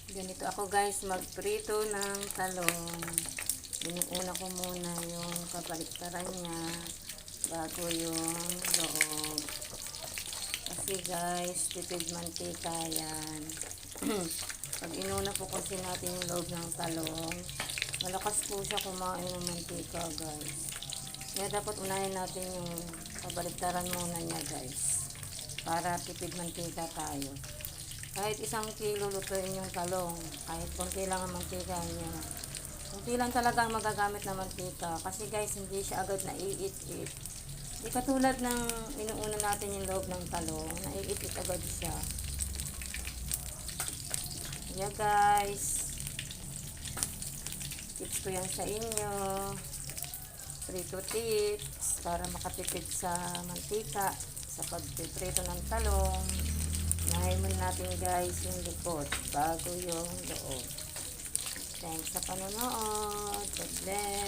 Ganito ako guys magprito ng talong. Binuuna ko muna yung kabaliktaran niya bago yung loob. Kasi guys, tipid mantika yan. Pag inuna po kasi natin yung loob ng talong, malakas po siya kumain ng mantika guys. Kaya dapat unahin natin yung kabaliktaran muna niya guys. Para tipid mantika tayo. Kahit 1 kilo lutuin yung talong, kahit konti lang ang mantika niya. Konti lang talaga ang magagamit na mantika. Kasi guys, hindi siya agad naiit-it. Di katulad ng inuuna natin yung loob ng talong, naiit-it agad siya. Yeah guys, tips ko yan sa inyo. Prito tips para makatipid sa mantika sa pagpiprito ng talong. Unahin muna natin guys yung likod bago yung loob. Thanks sa panonood. God bless.